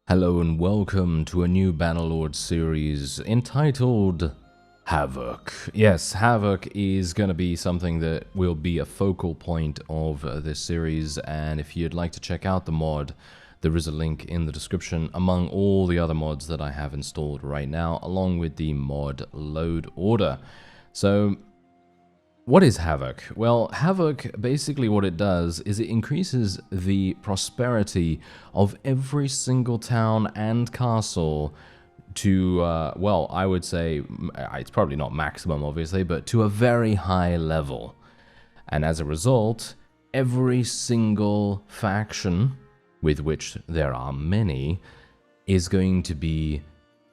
Hello and welcome to a new Bannerlord series entitled Havoc. Yes, Havoc is going to be something that will be a focal point of this series, and if you'd like to check out the mod, there is a link in the description among all the other mods that I have installed right now, along with the mod load order. So, what is Havoc? Well, Havoc, basically what it does is it increases the prosperity of every single town and castle to, well, I would say, it's probably not maximum, obviously, but to a very high level. And as a result, every single faction, with which there are many, is going to be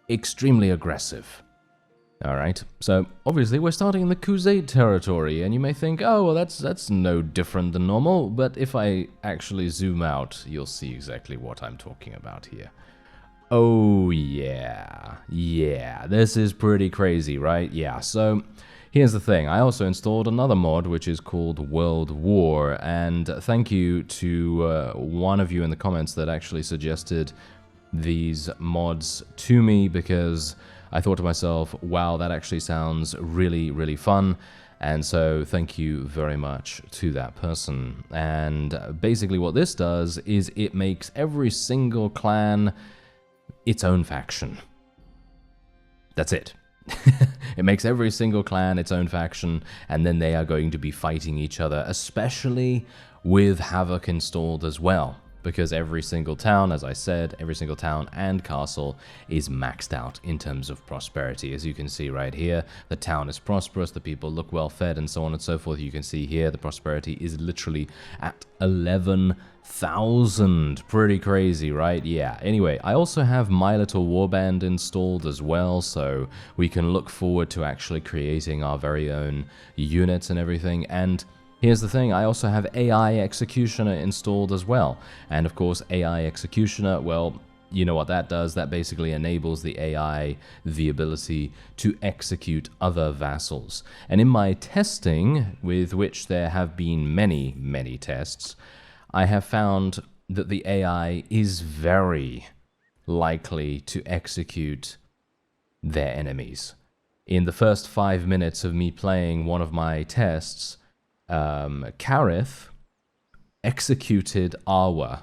extremely aggressive. Alright, so obviously we're starting in the Khuzait territory, and you may think, oh, well that's no different than normal, but if I actually zoom out, you'll see exactly what I'm talking about here. Oh yeah, this is pretty crazy, right? Yeah, so here's the thing, I also installed another mod which is called World War, and thank you to one of you in the comments that actually suggested these mods to me, because I thought to myself, wow, that actually sounds really, really fun. And so thank you very much to that person. And basically what this does is it makes every single clan its own faction. That's it. It makes every single clan its own faction, and then they are going to be fighting each other, especially with Havoc installed as well. Because every single town, as I said, every single town and castle is maxed out in terms of prosperity. As you can see right here, the town is prosperous, the people look well fed, and so on and so forth. You can see here the prosperity is literally at 11,000. Pretty crazy, right? Yeah. Anyway, I also have My Little Warband installed as well, so we can look forward to actually creating our very own units and everything. And here's the thing, I also have AI Executioner installed as well. And of course, AI Executioner, well, you know what that does. That basically enables the AI the ability to execute other vassals. And in my testing, with which there have been many, many tests, I have found that the AI is very likely to execute their enemies. In the first 5 minutes of me playing one of my tests, Karith executed Arwa,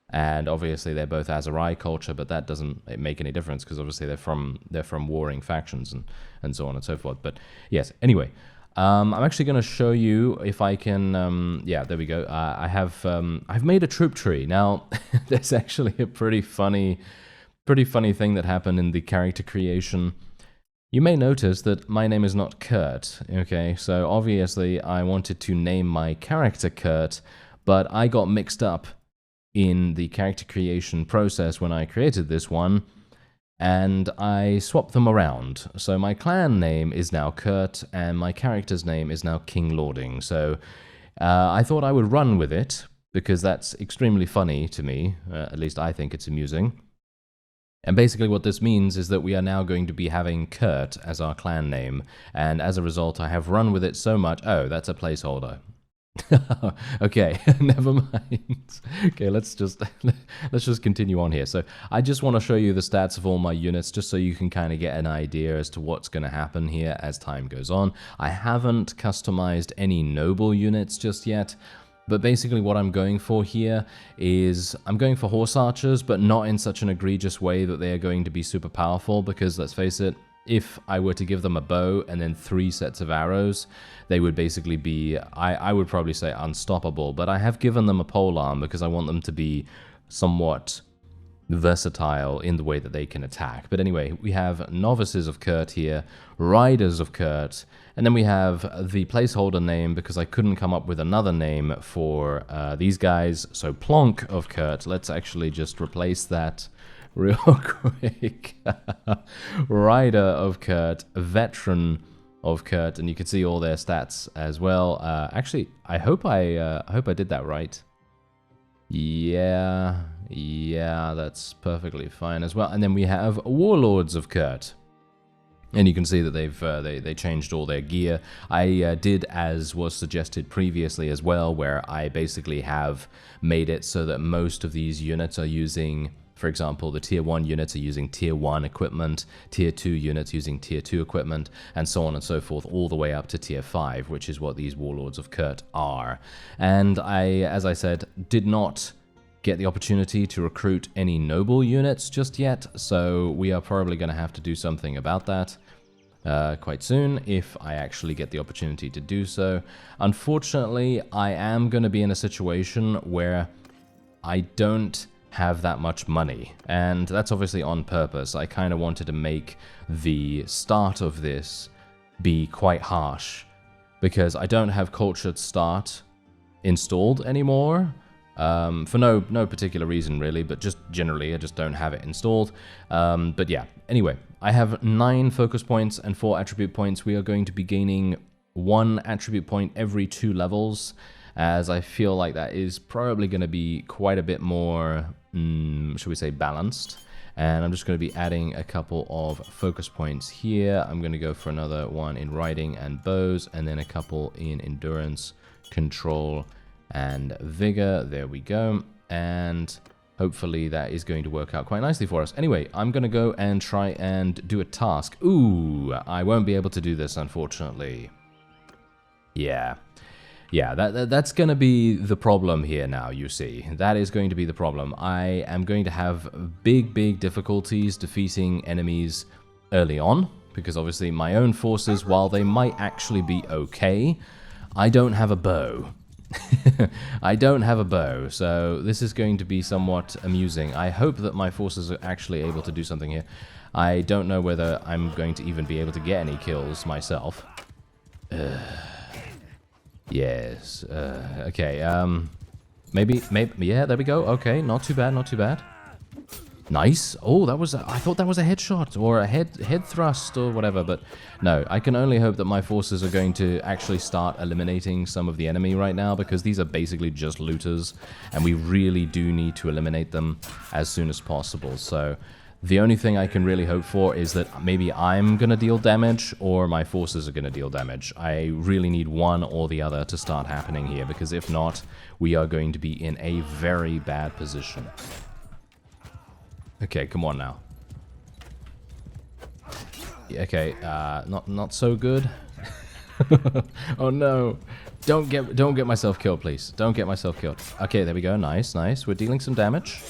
and obviously they're both Aserai culture, but that doesn't make any difference because obviously they're from warring factions and so on and so forth. But yes, anyway, I'm actually going to show you if I can. Yeah, there we go. I've made a troop tree now. There's actually a pretty funny thing that happened in the character creation. You may notice that my name is not Kurt, okay? So obviously I wanted to name my character Kurt, but I got mixed up in the character creation process when I created this one, and I swapped them around. So my clan name is now Kurt, and my character's name is now Kinglording. So I thought I would run with it, because that's extremely funny to me, at least I think it's amusing. And basically what this means is that we are now going to be having Kurt as our clan name, and as a result I have run with it so much. Oh, that's a placeholder. Okay, never mind. Okay, let's just continue on here. So I just want to show you the stats of all my units, just so you can kind of get an idea as to what's going to happen here as time goes on. I haven't customized any noble units just yet. But basically what I'm going for here is I'm going for horse archers, but not in such an egregious way that they are going to be super powerful, because let's face it, if I were to give them a bow and then 3 sets of arrows, they would basically be, I would probably say unstoppable. But I have given them a polearm because I want them to be somewhat versatile in the way that they can attack. But anyway, we have novices of Kurt here, riders of Kurt, and then we have the placeholder name because I couldn't come up with another name for these guys, so Plonk of Kurt. Let's actually just replace that real quick. Rider of Kurt, veteran of Kurt, and you can see all their stats as well. Actually, I hope I did that right. Yeah, that's perfectly fine as well. And then we have Warlords of Kurt. And you can see that they changed all their gear. I did as was suggested previously as well, where I basically have made it so that most of these units are using For example, the tier 1 units are using tier 1 equipment, tier 2 units using tier 2 equipment, and so on and so forth, all the way up to tier 5, which is what these Warlords of Kurt are. And I, as I said, did not get the opportunity to recruit any noble units just yet, so we are probably going to have to do something about that quite soon if I actually get the opportunity to do so. Unfortunately, I am going to be in a situation where I don't have that much money, and that's obviously on purpose. I kind of wanted to make the start of this be quite harsh because I don't have Cultured Start installed anymore. For no particular reason really, but just generally I just don't have it installed. But yeah, anyway, I have 9 focus points and 4 attribute points. We are going to be gaining 1 attribute point every 2 levels, as I feel like that is probably going to be quite a bit more, should we say, balanced. And I'm just going to be adding a couple of focus points here. I'm going to go for another one in riding and bows, and then a couple in endurance, control, and vigor. There we go, and hopefully that is going to work out quite nicely for us. Anyway, I'm gonna go and try and do a task. Ooh, I won't be able to do this, unfortunately. Yeah, that's gonna be the problem here now, you see. That is going to be the problem. I am going to have big difficulties defeating enemies early on, because obviously my own forces, while they might actually be okay, I don't have a bow. I don't have a bow, so this is going to be somewhat amusing. I hope that my forces are actually able to do something here. I don't know whether I'm going to even be able to get any kills myself. Yes. Okay. Maybe. Yeah. There we go. Okay. Not too bad. Nice. Oh, that was. I thought that was a headshot or a head thrust or whatever, but no. I can only hope that my forces are going to actually start eliminating some of the enemy right now, because these are basically just looters, and we really do need to eliminate them as soon as possible. So the only thing I can really hope for is that maybe I'm gonna deal damage or my forces are gonna deal damage. I really need one or the other to start happening here, because if not, we are going to be in a very bad position. Okay, come on now. Okay, not so good. Oh no! Don't get myself killed, please. Don't get myself killed. Okay, there we go. Nice. We're dealing some damage.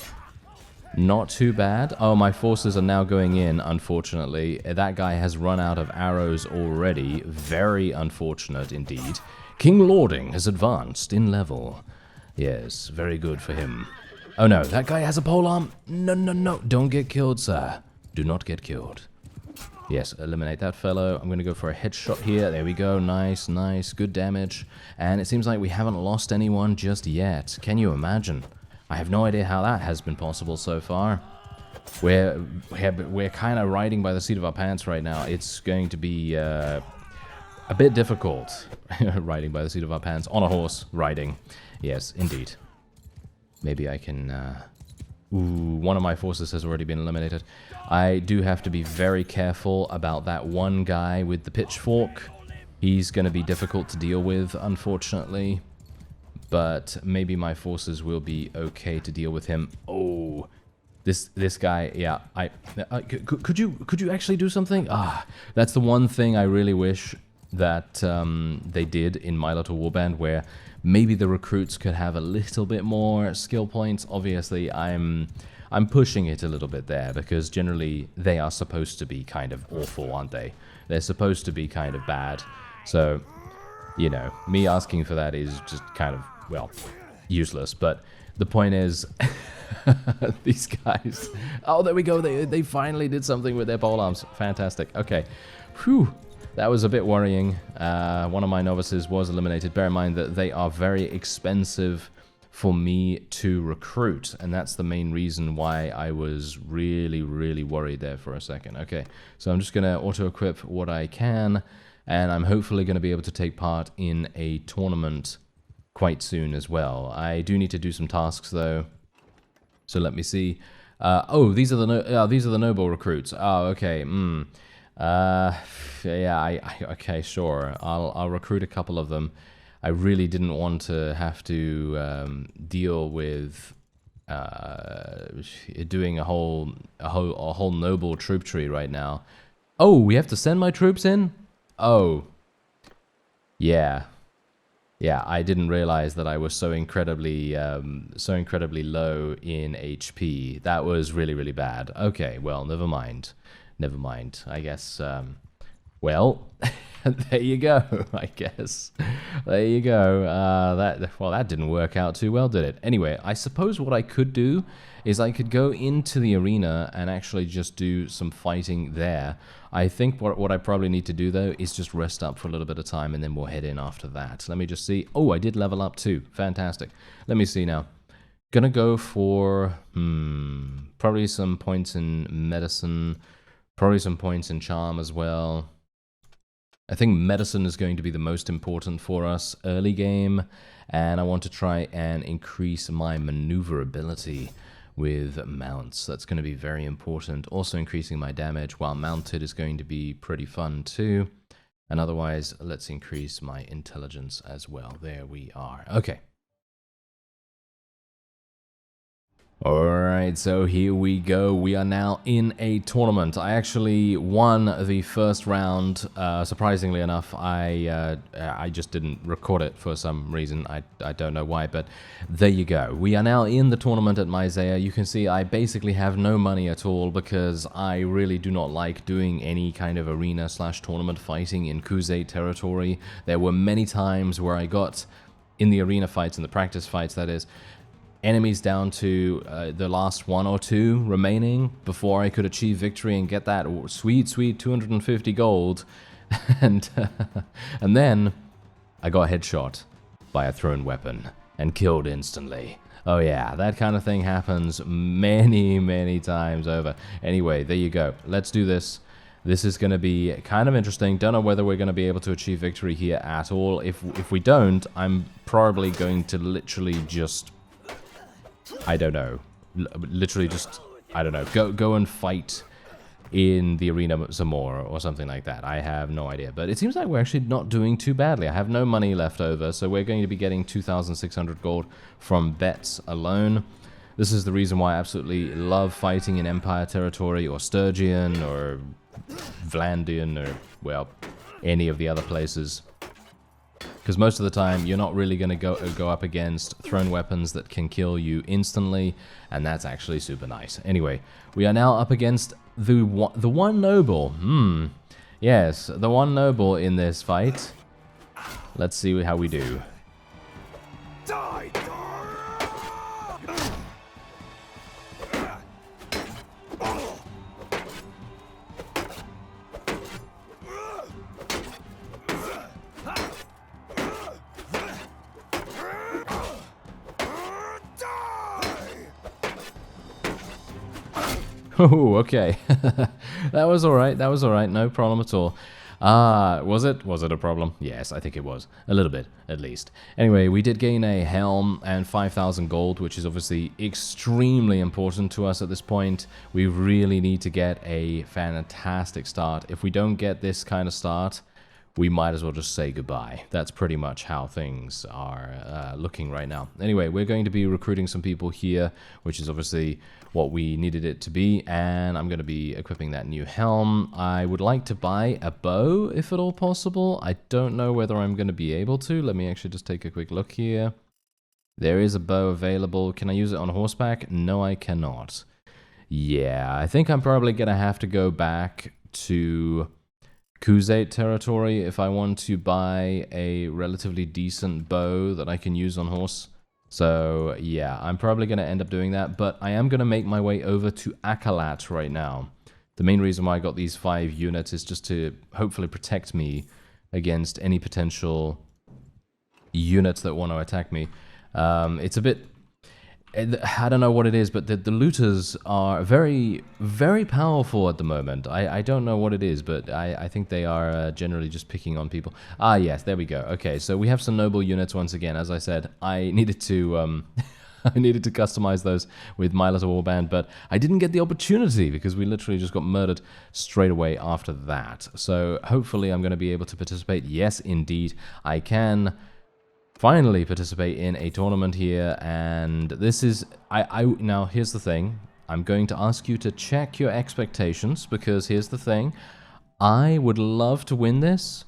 Not too bad. Oh, my forces are now going in. Unfortunately, that guy has run out of arrows already. Very unfortunate indeed. Kinglording has advanced in level. Yes, very good for him. Oh no, that guy has a polearm. No. Don't get killed, sir. Do not get killed. Yes, eliminate that fellow. I'm going to go for a headshot here. There we go. Nice. Good damage. And it seems like we haven't lost anyone just yet. Can you imagine? I have no idea how that has been possible so far. We're kind of riding by the seat of our pants right now. It's going to be a bit difficult riding by the seat of our pants on a horse riding. Yes, indeed. Maybe I can... Ooh, one of my forces has already been eliminated. I do have to be very careful about that one guy with the pitchfork. He's going to be difficult to deal with, unfortunately. But maybe my forces will be okay to deal with him. Oh, this guy, yeah. Could you actually do something? Ah, that's the one thing I really wish that they did in My Little Warband, where maybe the recruits could have a little bit more skill points. Obviously, I'm pushing it a little bit there, because generally they are supposed to be kind of awful, aren't they? They're supposed to be kind of bad. So, you know, me asking for that is just kind of, well, useless. But the point is, these guys... Oh, there we go. They finally did something with their polearms. Fantastic. Okay. Whew. That was a bit worrying. One of my novices was eliminated. Bear in mind that they are very expensive for me to recruit, and that's the main reason why I was really worried there for a second. Okay, so I'm just going to auto-equip what I can, and I'm hopefully going to be able to take part in a tournament quite soon as well. I do need to do some tasks though, so let me see. Oh, these are the noble recruits. Oh, okay. Yeah, okay, sure. I'll recruit a couple of them. I really didn't want to have to deal with doing a whole noble troop tree right now. Oh, we have to send my troops in? Oh. Yeah. Yeah, I didn't realize that I was so incredibly low in HP. That was really, really bad. Okay, well, never mind. Never mind. I guess, well, there you go, I guess. There you go. That didn't work out too well, did it? Anyway, I suppose what I could do is I could go into the arena and actually just do some fighting there. I think what I probably need to do, though, is just rest up for a little bit of time, and then we'll head in after that. Let me just see. Oh, I did level up, too. Fantastic. Let me see now. Gonna go for, probably some points in medicine, probably some points in charm as well. I think medicine is going to be the most important for us early game, and I want to try and increase my maneuverability with mounts. That's going to be very important. Also increasing my damage while mounted is going to be pretty fun too. And otherwise, let's increase my intelligence as well. There we are. Okay. Alright, so here we go. We are now in a tournament. I actually won the first round. Surprisingly enough, I just didn't record it for some reason. I don't know why, but there you go. We are now in the tournament at Myzea. You can see I basically have no money at all because I really do not like doing any kind of arena/tournament fighting in Khuzait territory. There were many times where I got in the arena fights, in the practice fights that is, enemies down to the last 1 or 2 remaining before I could achieve victory and get that sweet 250 gold. and then I got headshot by a thrown weapon and killed instantly. Oh yeah, that kind of thing happens many times over. Anyway, there you go. Let's do this. This is going to be kind of interesting. Don't know whether we're going to be able to achieve victory here at all. If we don't, I'm probably going to literally just, I don't know, literally just, I don't know, go and fight in the arena some more or something like that. I have no idea, but it seems like we're actually not doing too badly. I have no money left over, so we're going to be getting 2,600 gold from bets alone. This is the reason why I absolutely love fighting in Empire territory or Sturgian or Vlandian or, well, any of the other places. Because most of the time, you're not really going to go up against thrown weapons that can kill you instantly, and that's actually super nice. Anyway, we are now up against the one noble. Yes, the one noble in this fight. Let's see how we do. Die! Oh, okay. That was alright, no problem at all. Was it a problem? Yes, I think it was. A little bit, at least. Anyway, we did gain a helm and 5,000 gold, which is obviously extremely important to us at this point. We really need to get a fantastic start. If we don't get this kind of start, we might as well just say goodbye. That's pretty much how things are looking right now. Anyway, we're going to be recruiting some people here, which is obviously what we needed it to be, and I'm going to be equipping that new helm. I would like to buy a bow, if at all possible. I don't know whether I'm going to be able to. Let me actually just take a quick look here. There is a bow available. Can I use it on horseback? No, I cannot. Yeah, I think I'm probably going to have to go back to Khuzait territory if I want to buy a relatively decent bow that I can use on horse. So yeah, I'm probably going to end up doing that, but I am going to make my way over to Akalat right now. The main reason why I got these 5 units is just to hopefully protect me against any potential units that want to attack me. It's a bit, I don't know what it is, but the looters are very powerful at the moment. I don't know what it is, but I think they are generally just picking on people. Ah, yes, there we go. Okay, so we have some noble units once again. As I said, I needed to I needed to customize those with my little warband, but I didn't get the opportunity because we literally just got murdered straight away after that. So hopefully I'm going to be able to participate. Yes, indeed, I can. finally participate in a tournament here, and this is now here's the thing. I'm going to ask you to check your expectations, because here's the thing. I would love to win this,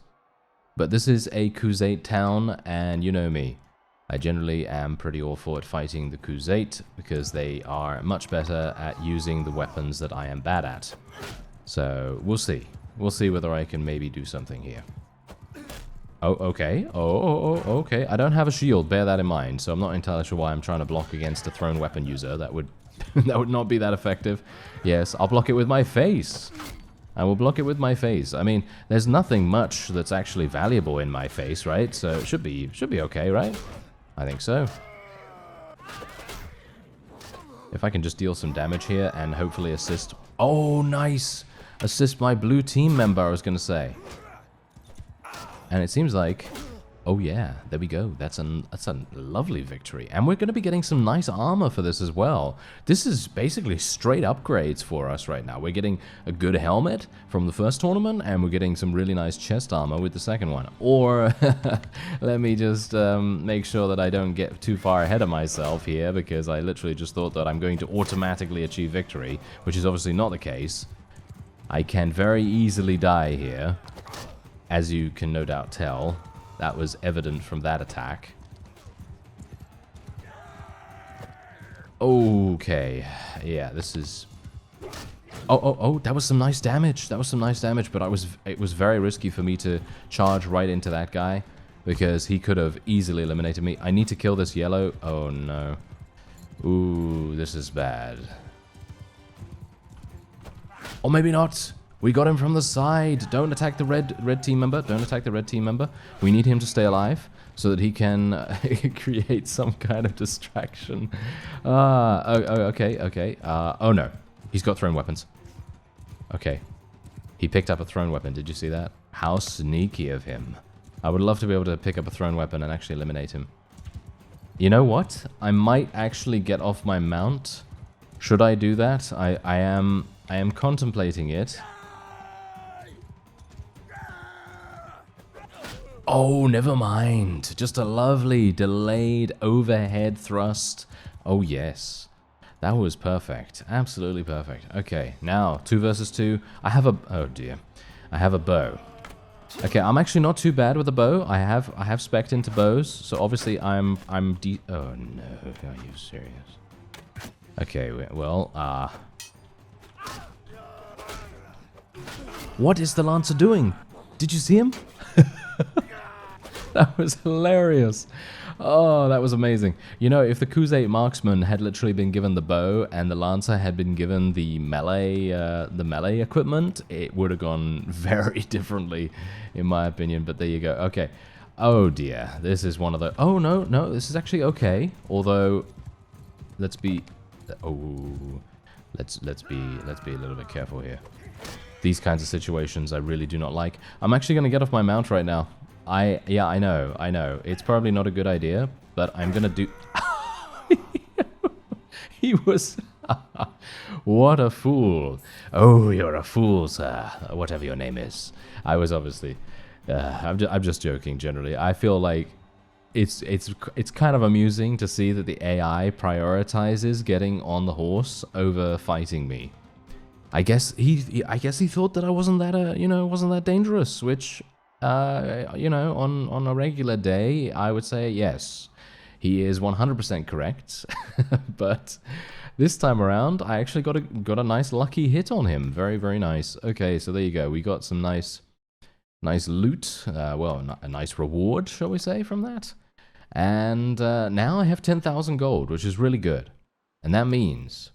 but this is a Khuzait town, and you know me. I generally am pretty awful at fighting the Khuzait, because they are much better at using the weapons that I am bad at. So, we'll see. We'll see whether I can maybe do something here. Oh, okay. Oh, okay. I don't have a shield, bear that in mind, so I'm not entirely sure why I'm trying to block against a thrown weapon user. That would that would not be that effective. Yes, I'll block it with my face. I will block it with my face. I mean, there's nothing much that's actually valuable in my face, right? So it should be okay, right? I think so. If I can just deal some damage here and hopefully assist... Oh, nice! Assist my blue team member, I was going to say. And it seems like... Oh yeah, there we go. That's a lovely victory. And we're going to be getting some nice armor for this as well. This is basically straight upgrades for us right now. We're getting a good helmet from the first tournament, and we're getting some really nice chest armor with the second one. Or, let me just make sure that I don't get too far ahead of myself here, because I literally just thought that I'm going to automatically achieve victory, which is obviously not the case. I can very easily die here, as you can no doubt tell. That was evident from that attack. Okay. Yeah, this is... Oh, that was some nice damage. That was some nice damage, but it was very risky for me to charge right into that guy, because he could have easily eliminated me. I need to kill this yellow. Oh, no. Ooh, this is bad. Or maybe not. We got him from the side. Don't attack the red team member. Don't attack the red team member. We need him to stay alive so that he can create some kind of distraction. Okay. Oh no, he's got thrown weapons. Okay, he picked up a thrown weapon. Did you see that? How sneaky of him. I would love to be able to pick up a thrown weapon and actually eliminate him. You know what? I might actually get off my mount. Should I do that? I am contemplating it. Oh, never mind. Just a lovely delayed overhead thrust. Oh, yes. That was perfect. Absolutely perfect. Okay, now 2 versus 2. I have a... Oh, dear. I have a bow. Okay, I'm actually not too bad with a bow. I have spec'd into bows, so obviously I'm Oh, no. Are you serious? Okay, well, What is the Lancer doing? Did you see him? That was hilarious. Oh, that was amazing. You know, if the Khuzait marksman had literally been given the bow and the Lancer had been given the melee equipment, it would have gone very differently, in my opinion. But there you go. Okay. Oh dear, this is one of the... Oh no, this is actually okay. Although, let's be... Oh, let's be a little bit careful here. These kinds of situations I really do not like. I'm actually gonna get off my mount right now. Yeah, I know. It's probably not a good idea, but I'm gonna do... He was... What a fool. Oh, you're a fool, sir. Whatever your name is. I was obviously... I'm just joking, generally. I feel like it's kind of amusing to see that the AI prioritizes getting on the horse over fighting me. I guess he thought that I wasn't that wasn't that dangerous, which on a regular day I would say yes, he is 100% correct. But this time around I actually got a nice lucky hit on him. Very, very nice. Okay, so there you go. We got some nice loot, well, a nice reward, shall we say, from that. And now I have 10,000 gold, which is really good. And that means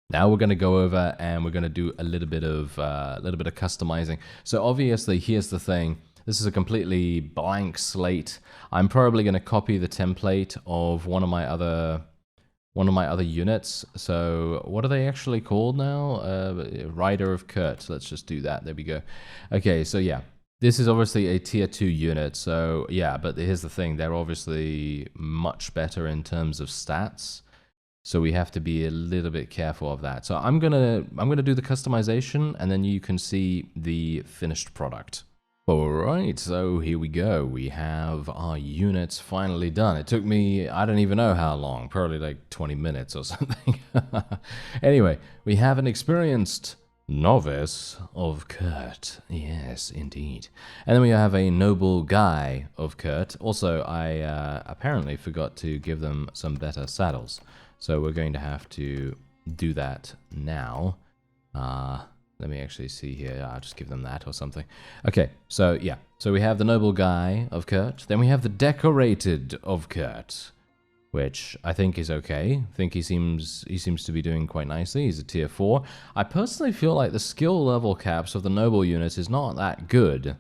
now we're going to go over and we're going to do a little bit of customizing. So obviously, here's the thing. This is a completely blank slate. I'm probably going to copy the template of one of my other units. So what are they actually called now? Rider of Kurt. Let's just do that. There we go. Okay, so yeah. This is obviously a tier 2 unit, so yeah, but here's the thing, they're obviously much better in terms of stats, so we have to be a little bit careful of that. So I'm gonna do the customization, and then you can see the finished product. Alright, so here we go. We have our units finally done. It took me, I don't even know how long, probably like 20 minutes or something. Anyway, we have an experienced novice of Kurt. Yes, indeed. And then we have a noble guy of Kurt. Also, I apparently forgot to give them some better saddles. So we're going to have to do that now. Let me actually see here. I'll just give them that or something. Okay, so yeah. So we have the noble guy of Kurt. Then we have the decorated of Kurt, which I think is okay. I think he seems to be doing quite nicely. He's a tier 4. I personally feel like the skill level caps of the noble units is not that good.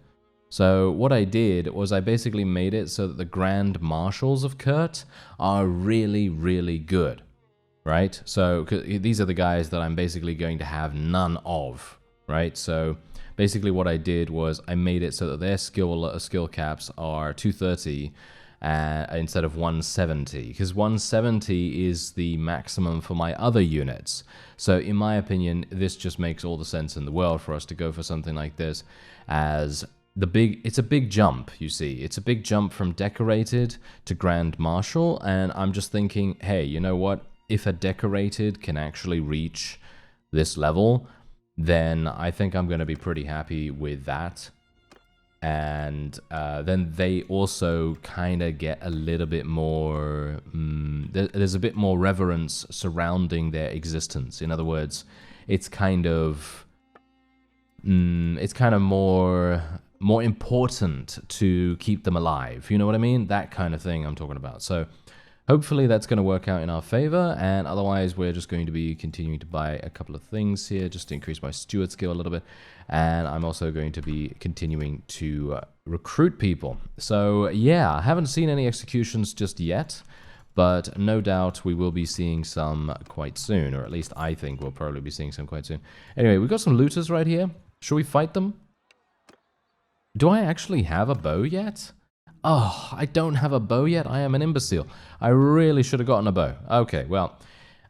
So what I did was I basically made it so that the Grand Marshals of Kurt are really, really good. Right? So these are the guys that I'm basically going to have none of, right? So basically what I did was I made it so that their skill caps are 230 instead of 170, because 170 is the maximum for my other units. So in my opinion, this just makes all the sense in the world for us to go for something like this, as it's a big jump, you see. It's a big jump from decorated to Grand Marshal, and I'm just thinking, hey, you know what? If a decorated can actually reach this level, then I think I'm going to be pretty happy with that. And then they also kind of get a little bit more, there's a bit more reverence surrounding their existence. In other words, it's kind of more important to keep them alive. You know what I mean? That kind of thing I'm talking about. So hopefully that's going to work out in our favor, and otherwise we're just going to be continuing to buy a couple of things here just to increase my steward skill a little bit, and I'm also going to be continuing to recruit people. So yeah, I haven't seen any executions just yet, but no doubt we will be seeing some quite soon, or at least I think we'll probably be seeing some quite soon. Anyway, we've got some looters right here. Should we fight them? Do I actually have a bow yet? Oh, I don't have a bow yet. I am an imbecile. I really should have gotten a bow. Okay, well,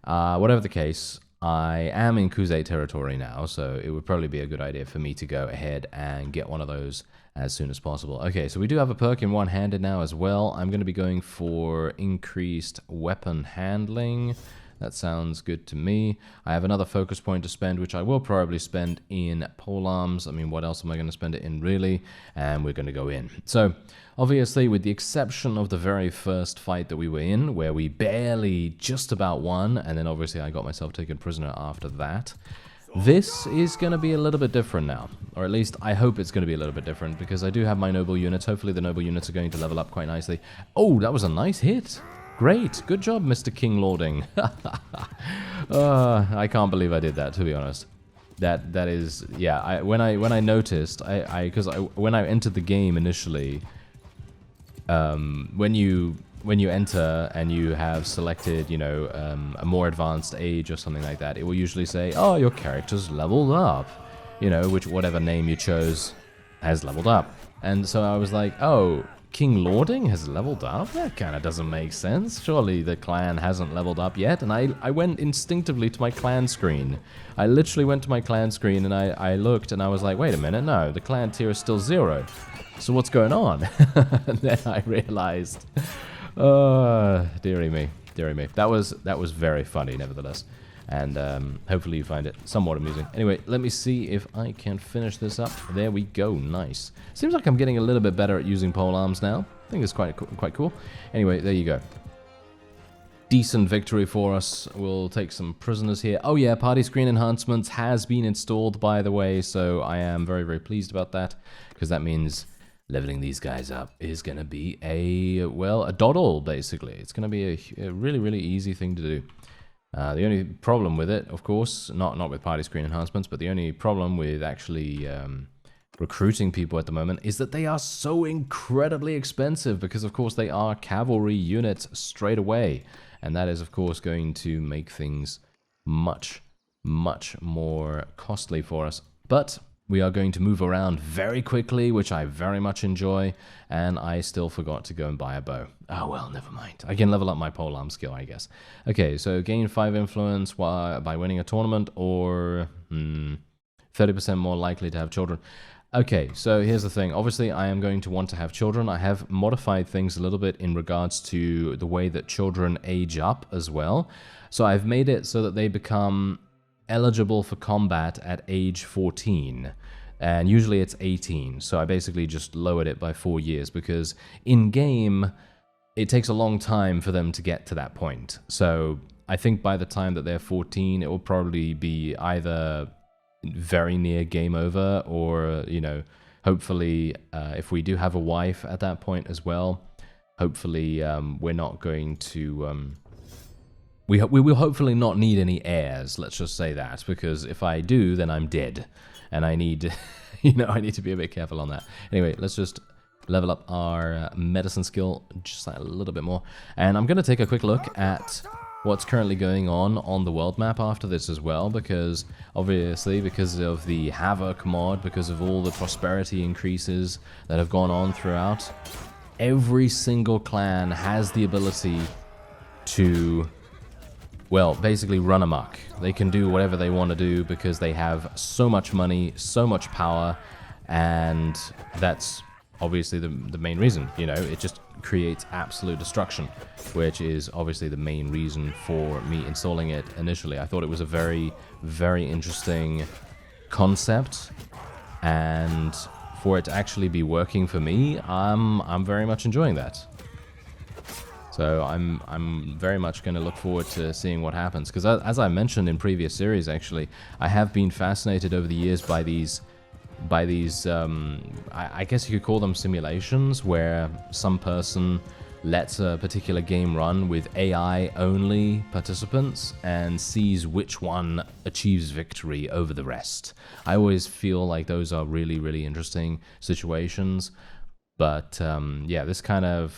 whatever the case, I am in Khuzait territory now, so it would probably be a good idea for me to go ahead and get one of those as soon as possible. Okay, so we do have a perk in one-handed now as well. I'm going to be going for increased weapon handling. That sounds good to me. I have another focus point to spend, which I will probably spend in polearms. I mean, what else am I going to spend it in, really? And we're going to go in. So, obviously, with the exception of the very first fight that we were in, where we barely just about won, and then obviously I got myself taken prisoner after that, this is going to be a little bit different now. Or at least, I hope it's going to be a little bit different, because I do have my noble units. Hopefully, the noble units are going to level up quite nicely. Oh, that was a nice hit. Great, good job, Mr. Kinglording. I can't believe I did that, to be honest. That is, yeah. When I noticed, because when I entered the game initially, when you enter and you have selected, you know, a more advanced age or something like that, it will usually say, "Oh, your character's leveled up," you know, whatever name you chose has leveled up. And so I was like, "Oh, Kinglording has leveled up? That kind of doesn't make sense. Surely the clan hasn't leveled up yet." And I went instinctively to my clan screen. I literally went to my clan screen and I looked and I was like, wait a minute, no, the clan tier is still 0. So what's going on? And then I realized, dearie me, dearie me. That was very funny, nevertheless. And hopefully you find it somewhat amusing. Anyway, let me see if I can finish this up. There we go, nice. Seems like I'm getting a little bit better at using polearms now. I think it's quite cool. Anyway, there you go. Decent victory for us. We'll take some prisoners here. Oh yeah, party screen enhancements has been installed, by the way, so I am very, very pleased about that, because that means leveling these guys up is going to be a doddle, basically. It's going to be a really, really easy thing to do. The only problem with it, of course, not with party screen enhancements, but the only problem with actually recruiting people at the moment is that they are so incredibly expensive, because of course they are cavalry units straight away, and that is of course going to make things much, much more costly for us. But we are going to move around very quickly, which I very much enjoy, and I still forgot to go and buy a bow. Oh well, never mind. I can level up my polearm skill, I guess. Okay, so gain 5 influence by winning a tournament, or 30% more likely to have children. Okay, so here's the thing. Obviously, I am going to want to have children. I have modified things a little bit in regards to the way that children age up as well. So I've made it so that they become eligible for combat at age 14. And usually it's 18. So I basically just lowered it by 4 years because in-game, it takes a long time for them to get to that point. So I think by the time that they're 14, it will probably be either very near game over, or, you know, hopefully, if we do have a wife at that point as well, hopefully we're not going to, we will hopefully not need any heirs, let's just say that, because if I do, then I'm dead, and I need, you know, I need to be a bit careful on that. Anyway, let's just level up our medicine skill just a little bit more, and I'm going to take a quick look at what's currently going on the world map after this as well, because obviously because of the Havoc mod, because of all the prosperity increases that have gone on throughout, every single clan has the ability to, well, basically run amok. They can do whatever they want to do because they have so much money, so much power, and that's obviously the main reason. You know, it just creates absolute destruction, which is obviously the main reason for me installing it initially. I thought it was a very, very interesting concept, and for it to actually be working for me, I'm very much enjoying that. So I'm very much going to look forward to seeing what happens, because as I mentioned in previous series, actually, I have been fascinated over the years by these I guess you could call them simulations, where some person lets a particular game run with AI-only participants and sees which one achieves victory over the rest. I always feel like those are really, really interesting situations. But yeah, this kind of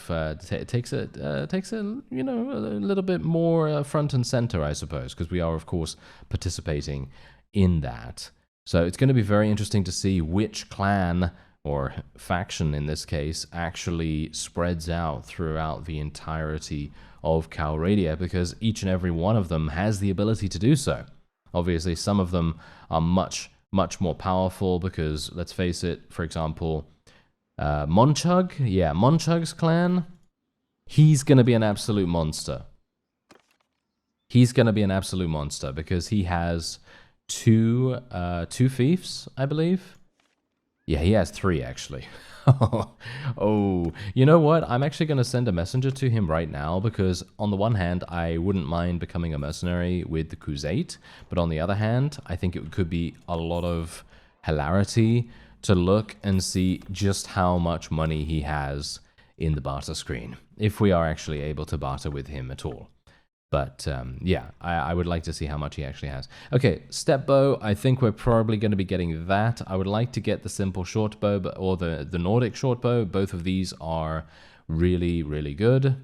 takes it, you know, a little bit more front and center, I suppose, because we are, of course, participating in that. So it's going to be very interesting to see which clan, or faction in this case, actually spreads out throughout the entirety of Calradia, because each and every one of them has the ability to do so. Obviously, some of them are much, much more powerful because, let's face it, for example, Monchug, yeah, Monchug's clan, he's going to be an absolute monster. He's going to be an absolute monster because he has two fiefs, I believe. Yeah, he has 3 actually. Oh, you know what? I'm actually going to send a messenger to him right now, because on the one hand, I wouldn't mind becoming a mercenary with the Khuzait, but on the other hand, I think it could be a lot of hilarity to look and see just how much money he has in the barter screen, if we are actually able to barter with him at all. But yeah, I would like to see how much he actually has. Okay, step bow, I think we're probably going to be getting that. I would like to get the simple short bow, or the Nordic short bow. Both of these are really, really good.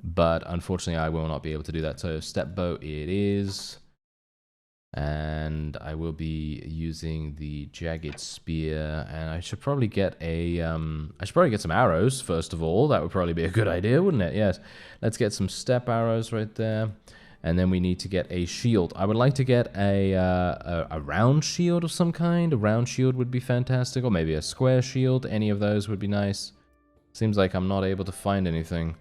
But unfortunately, I will not be able to do that. So step bow it is. And I will be using the jagged spear, and I should probably get a I should probably get some arrows first of all. That would probably be a good idea, wouldn't it? Yes. Let's get some step arrows right there, and then we need to get a shield. I would like to get a round shield of some kind. A round shield would be fantastic, or maybe a square shield. Any of those would be nice. Seems like I'm not able to find anything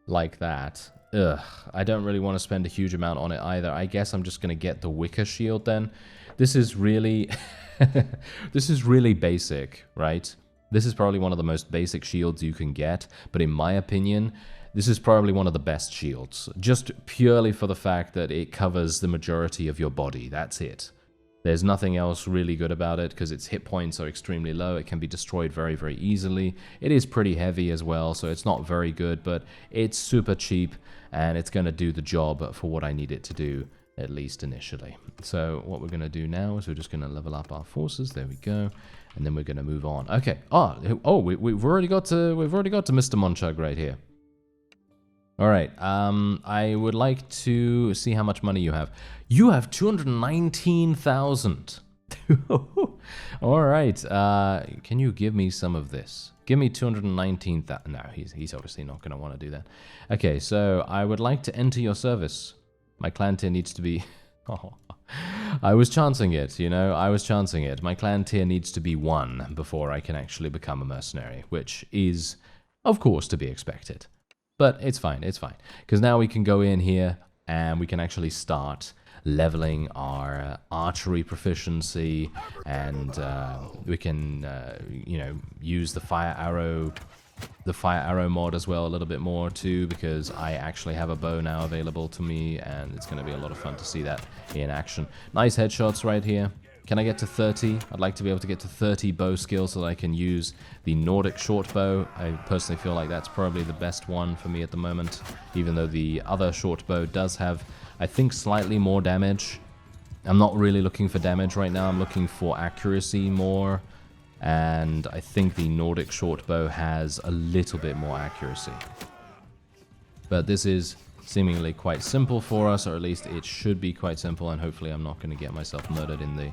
like that. Ugh, I don't really want to spend a huge amount on it either. I guess I'm just going to get the wicker shield then. This is really, this is really basic, right? This is probably one of the most basic shields you can get, but in my opinion, this is probably one of the best shields, just purely for the fact that it covers the majority of your body. That's it. There's nothing else really good about it, because its hit points are extremely low. It can be destroyed very, very easily. It is pretty heavy as well, so it's not very good, but it's super cheap, and it's going to do the job for what I need it to do, at least initially. So what we're going to do now is we're just going to level up our forces. There we go. And then we're going to move on. Okay. Oh, we've already got to Mr. Monchug right here. All right, I would like to see how much money you have. You have 219,000. All right, can you give me some of this? Give me 219,000. No, he's obviously not going to want to do that. Okay, so I would like to enter your service. My clan tier needs to be Oh, I was chancing it, you know, I was chancing it. My clan tier needs to be 1 before I can actually become a mercenary, which is, of course, to be expected. But it's fine, because now we can go in here and we can actually start leveling our archery proficiency, and we can, you know, use the fire arrow mod as well a little bit more too, because I actually have a bow now available to me, and it's going to be a lot of fun to see that in action. Nice headshots right here. Can I get to 30? I'd like to be able to get to 30 bow skills so that I can use the Nordic short bow. I personally feel like that's probably the best one for me at the moment, even though the other short bow does have, I think, slightly more damage. I'm not really looking for damage right now, I'm looking for accuracy more. And I think the Nordic short bow has a little bit more accuracy. But this is seemingly quite simple for us, or at least it should be quite simple, and hopefully I'm not going to get myself murdered in the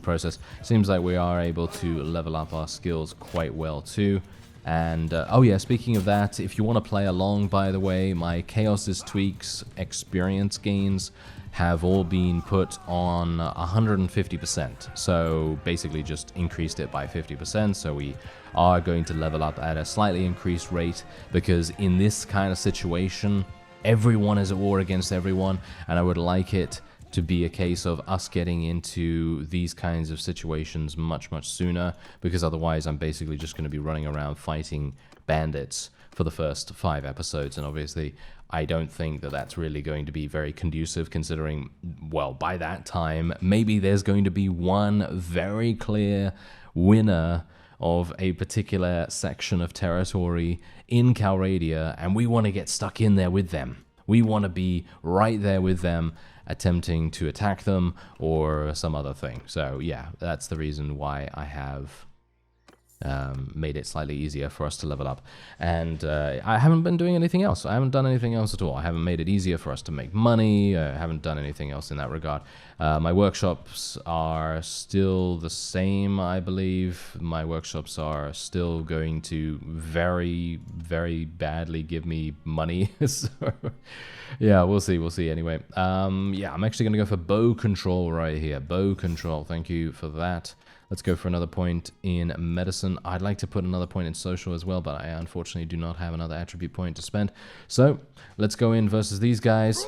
process. Seems like we are able to level up our skills quite well too. And, oh yeah, speaking of that, if you want to play along, by the way, my Chaos's Tweaks experience gains have all been put on 150%. So basically just increased it by 50%. So we are going to level up at a slightly increased rate, because in this kind of situation, everyone is at war against everyone, and I would like it to be a case of us getting into these kinds of situations much, much sooner, because otherwise I'm basically just going to be running around fighting bandits for the first 5 episodes, and obviously I don't think that that's really going to be very conducive, considering, well, by that time, maybe there's going to be one very clear winner of a particular section of territory in Calradia, and we want to get stuck in there with them. We want to be right there with them, attempting to attack them or some other thing. So yeah, that's the reason why I have made it slightly easier for us to level up. And I haven't been doing anything else. I haven't done anything else at all. I haven't made it easier for us to make money. I haven't done anything else in that regard. My workshops are still the same, I believe. My workshops are still going to very, very badly give me money. So, yeah, we'll see anyway. Yeah, I'm actually going to go for bow control right here. Bow control, thank you for that. Let's go for another point in medicine. I'd like to put another point in social as well, but I unfortunately do not have another attribute point to spend. So let's go in versus these guys.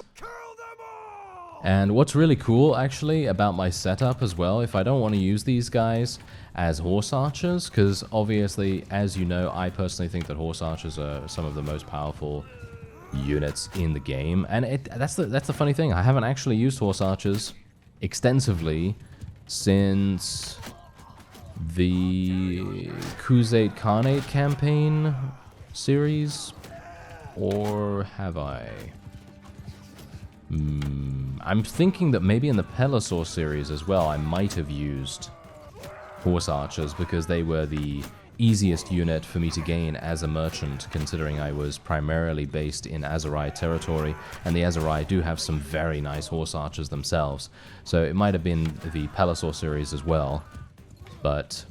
And what's really cool actually about my setup as well, if I don't want to use these guys as horse archers, because obviously, as you know, I personally think that horse archers are some of the most powerful units in the game. And that's the funny thing. I haven't actually used horse archers extensively since the Khuzait Khanate campaign series, or have I? I'm thinking that maybe in the Pelosaur series as well, I might have used horse archers, because they were the easiest unit for me to gain as a merchant, considering I was primarily based in Aserai territory, and the Aserai do have some very nice horse archers themselves. So it might have been the Pelosaur series as well. But,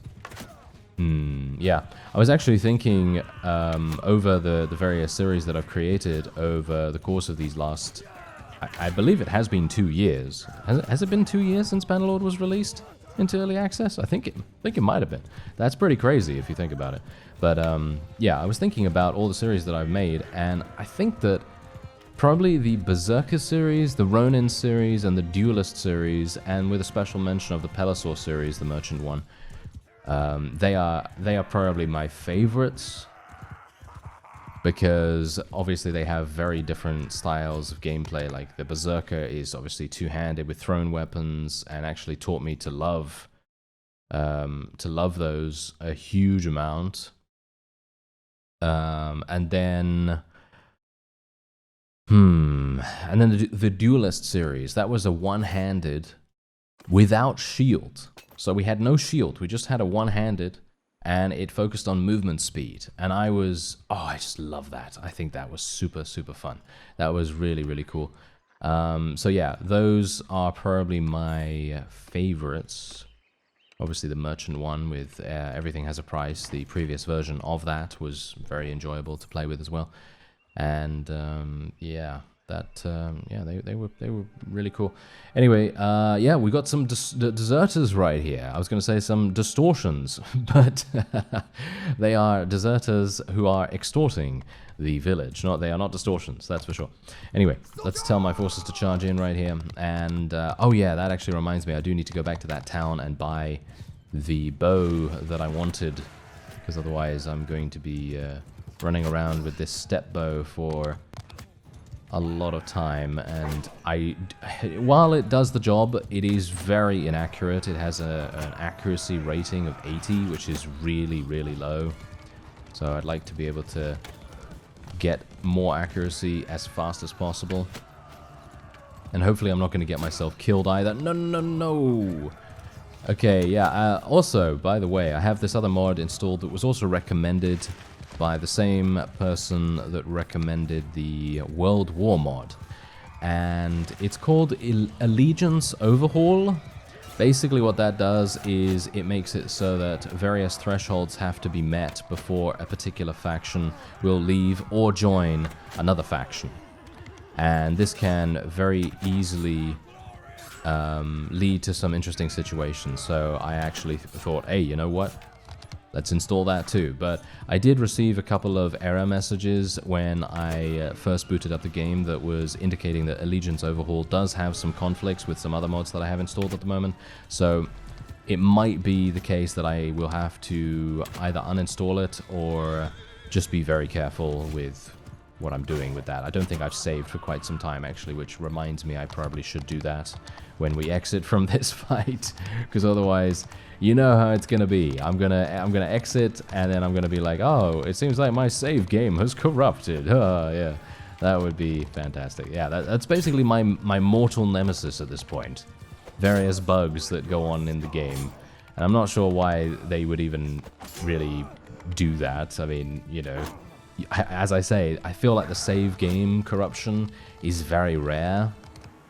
yeah, I was actually thinking over the various series that I've created over the course of these last, I believe it has been 2 years. Has it been 2 years since Bannerlord was released into early access? I think it might have been. That's pretty crazy if you think about it. But, yeah, I was thinking about all the series that I've made, and I think that probably the Berserker series, the Ronin series, and the Duelist series, and with a special mention of the Pelosaur series, the Merchant one, they are probably my favorites, because obviously they have very different styles of gameplay. Like the Berserker is obviously two-handed with thrown weapons, and actually taught me to love those a huge amount. And then the Duelist series, that was a one-handed without shield. So we had no shield, we just had a one-handed, and it focused on movement speed. And I just love that. I think that was super, super fun. That was really, really cool. So yeah, those are probably my favorites. Obviously the Merchant one with Everything Has a Price, the previous version of that was very enjoyable to play with as well. And yeah, that yeah, they were really cool. Anyway, yeah, we got some deserters right here. I was going to say some distortions, but they are deserters who are extorting the village. They are not distortions, that's for sure. Anyway, let's tell my forces to charge in right here. And oh yeah, that actually reminds me, I do need to go back to that town and buy the bow that I wanted, because otherwise I'm going to be running around with this step bow for a lot of time, and while it does the job, it is very inaccurate. It has an accuracy rating of 80, which is really, really low. So I'd like to be able to get more accuracy as fast as possible. And hopefully I'm not going to get myself killed either. No, no, no! Okay, yeah, also, by the way, I have this other mod installed that was also recommended by the same person that recommended the World War mod. And it's called Allegiance Overhaul. Basically what that does is it makes it so that various thresholds have to be met before a particular faction will leave or join another faction. And this can very easily lead to some interesting situations. So I actually thought, hey, you know what? Let's install that too. But I did receive a couple of error messages when I first booted up the game that was indicating that Allegiance Overhaul does have some conflicts with some other mods that I have installed at the moment. So it might be the case that I will have to either uninstall it or just be very careful with what I'm doing with that. I don't think I've saved for quite some time actually, which reminds me I probably should do that when we exit from this fight, because otherwise, you know how it's gonna be. I'm gonna exit, and then I'm gonna be like, oh, it seems like my save game has corrupted. Oh, yeah, that would be fantastic. Yeah, that's basically my mortal nemesis at this point. Various bugs that go on in the game, and I'm not sure why they would even really do that. I mean, you know, as I say, I feel like the save game corruption is very rare,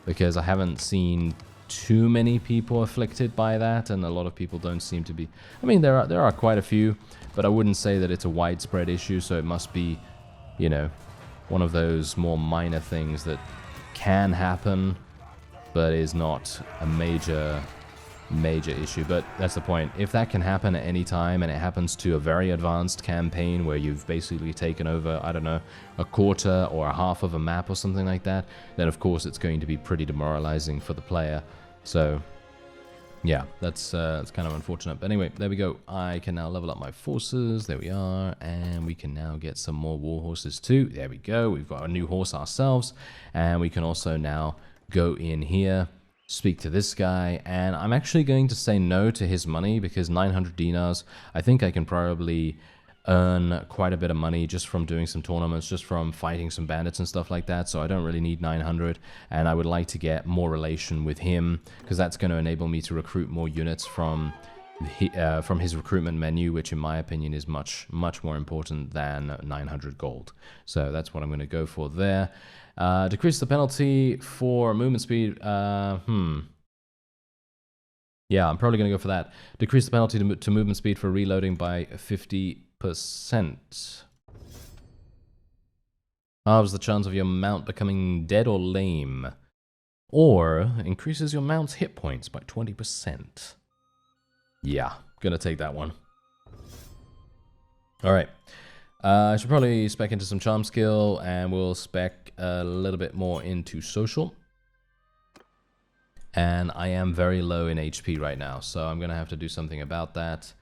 because I haven't seen too many people afflicted by that, and a lot of people don't seem to be. I mean, there are quite a few, but I wouldn't say that it's a widespread issue, so it must be, you know, one of those more minor things that can happen, but is not a major issue. But that's the point. If that can happen at any time, and it happens to a very advanced campaign where you've basically taken over, I don't know, a quarter or a half of a map or something like that, then of course it's going to be pretty demoralizing for the player. So yeah, that's kind of unfortunate. But anyway, there we go. I can now level up my forces. There we are. And we can now get some more war horses too. There we go. We've got a new horse ourselves. And we can also now go in here, speak to this guy, and I'm actually going to say no to his money, because 900 dinars, I think I can probably earn quite a bit of money just from doing some tournaments, just from fighting some bandits and stuff like that, so I don't really need 900, and I would like to get more relation with him, because that's going to enable me to recruit more units from his recruitment menu, which in my opinion is much more important than 900 gold. So that's what I'm going to go for there. Decrease the penalty for movement speed. Yeah, I'm probably going to go for that. Decrease the penalty to movement speed for reloading by 50%. Halves the chance of your mount becoming dead or lame. Or increases your mount's hit points by 20%. Yeah, gonna take that one. Alright. I should probably spec into some charm skill, and we'll spec a little bit more into social. And I am very low in HP right now, so I'm gonna have to do something about that.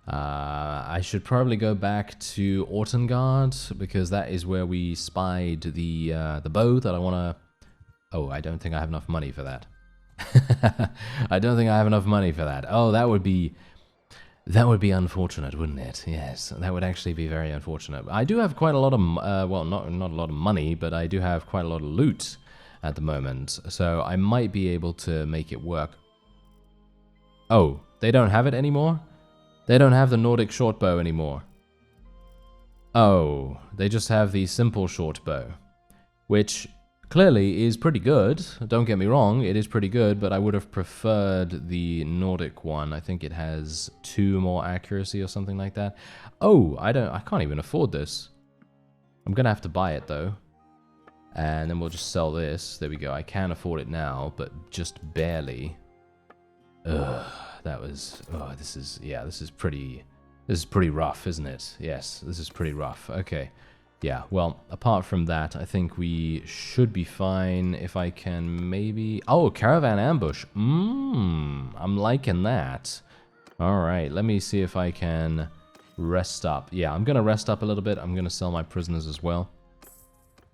I should probably go back to Ortengard, because that is where we spied the bow that I wanna... Oh, I don't think I have enough money for that. I don't think I have enough money for that. Oh, that would be unfortunate, wouldn't it? Yes, that would actually be very unfortunate. I do have quite a lot of, well, not a lot of money, but I do have quite a lot of loot at the moment, so I might be able to make it work. Oh, they don't have it anymore? They don't have the Nordic short bow anymore. Oh, they just have the simple short bow, which clearly is pretty good. Don't get me wrong, it is pretty good, but I would have preferred the Nordic one. I think it has 2 more accuracy or something like that. Oh, I can't even afford this. I'm gonna have to buy it though. And then we'll just sell this. There we go. I can afford it now, but just barely. Ugh, that was... Oh, this is... Yeah, this is pretty rough, isn't it? Yes, this is pretty rough. Okay. Yeah, well, apart from that, I think we should be fine if I can maybe... Oh, caravan ambush. I'm liking that. Alright, let me see if I can rest up. Yeah, I'm going to rest up a little bit. I'm going to sell my prisoners as well.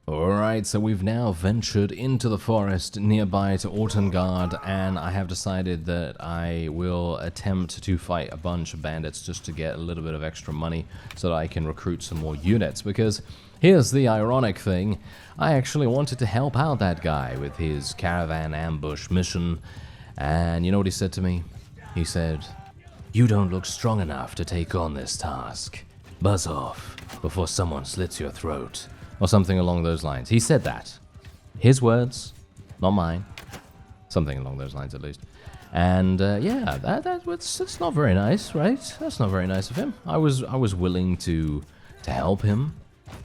Alright, so we've now ventured into the forest nearby to Ortengard, and I have decided that I will attempt to fight a bunch of bandits just to get a little bit of extra money so that I can recruit some more units, because here's the ironic thing, I actually wanted to help out that guy with his caravan ambush mission, and you know what he said to me? He said, "You don't look strong enough to take on this task. Buzz off before someone slits your throat." Or something along those lines. He said that. His words, not mine. Something along those lines, at least. And yeah, that's not very nice, right? That's not very nice of him. I was willing to help him,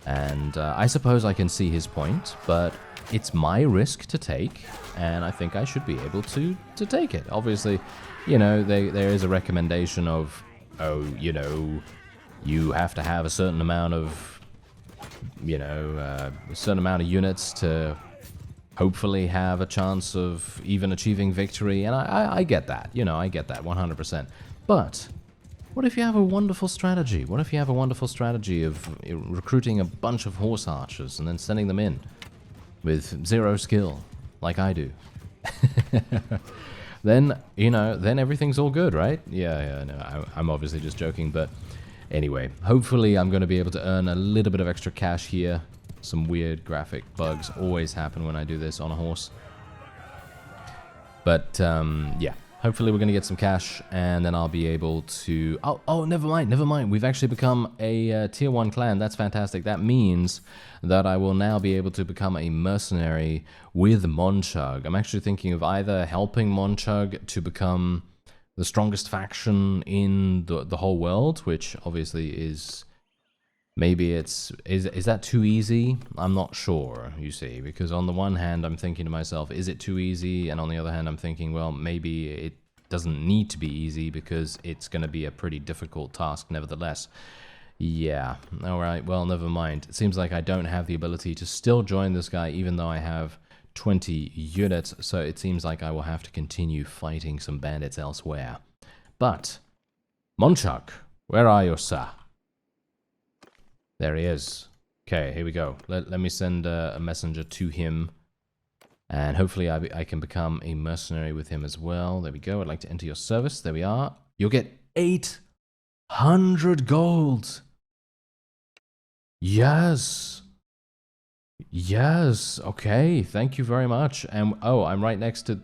and I suppose I can see his point, but it's my risk to take, and I think I should be able to take it. Obviously, you know, there is a recommendation of, oh, you know, you have to have a certain amount of, you know, a certain amount of units to hopefully have a chance of even achieving victory, and I get that, you know, I get that 100%. But what if you have a wonderful strategy? What if you have a wonderful strategy of recruiting a bunch of horse archers and then sending them in with 0 skill, like I do? Then, you know, then everything's all good, right? Yeah, no, I'm obviously just joking, but anyway, hopefully I'm going to be able to earn a little bit of extra cash here. Some weird graphic bugs always happen when I do this on a horse. But, yeah, hopefully we're going to get some cash, and then I'll be able to... Oh, never mind. We've actually become a tier 1 clan. That's fantastic. That means that I will now be able to become a mercenary with Monchug. I'm actually thinking of either helping Monchug to become the strongest faction in the whole world, which obviously is... Maybe it's... Is that too easy? I'm not sure, you see, because on the one hand I'm thinking to myself, is it too easy? And on the other hand I'm thinking, well, maybe it doesn't need to be easy because it's going to be a pretty difficult task nevertheless. Yeah, alright, well, never mind. It seems like I don't have the ability to still join this guy even though I have 20 units, so it seems like I will have to continue fighting some bandits elsewhere. But, Monchug, where are you, sir? There he is. Okay, here we go. Let me send a messenger to him, and hopefully I can become a mercenary with him as well. There we go. I'd like to enter your service. There we are. You'll get 800 gold. Yes. Yes, okay, thank you very much. And oh, I'm right next to...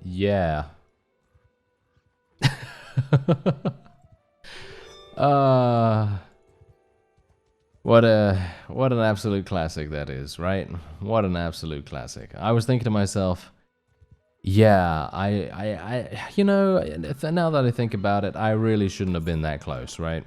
Yeah. What an absolute classic that is, right? What an absolute classic. I was thinking to myself, yeah, you know, now that I think about it, I really shouldn't have been that close, right?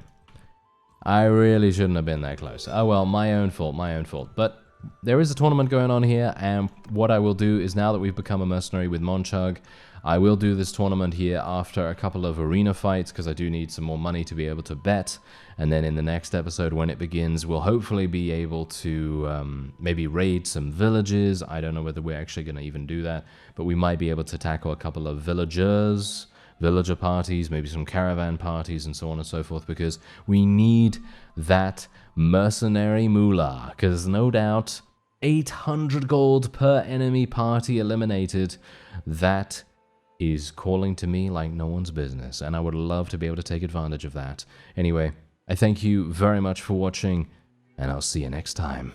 I really shouldn't have been that close. Oh well, my own fault, my own fault. But there is a tournament going on here, and what I will do is, now that we've become a mercenary with Monchug, I will do this tournament here after a couple of arena fights, because I do need some more money to be able to bet. And then in the next episode, when it begins, we'll hopefully be able to maybe raid some villages. I don't know whether we're actually going to even do that, but we might be able to tackle a couple of villager parties, maybe some caravan parties, and so on and so forth, because we need that mercenary moolah, because no doubt 800 gold per enemy party eliminated, that is calling to me like no one's business, and I would love to be able to take advantage of that. Anyway, I thank you very much for watching, and I'll see you next time.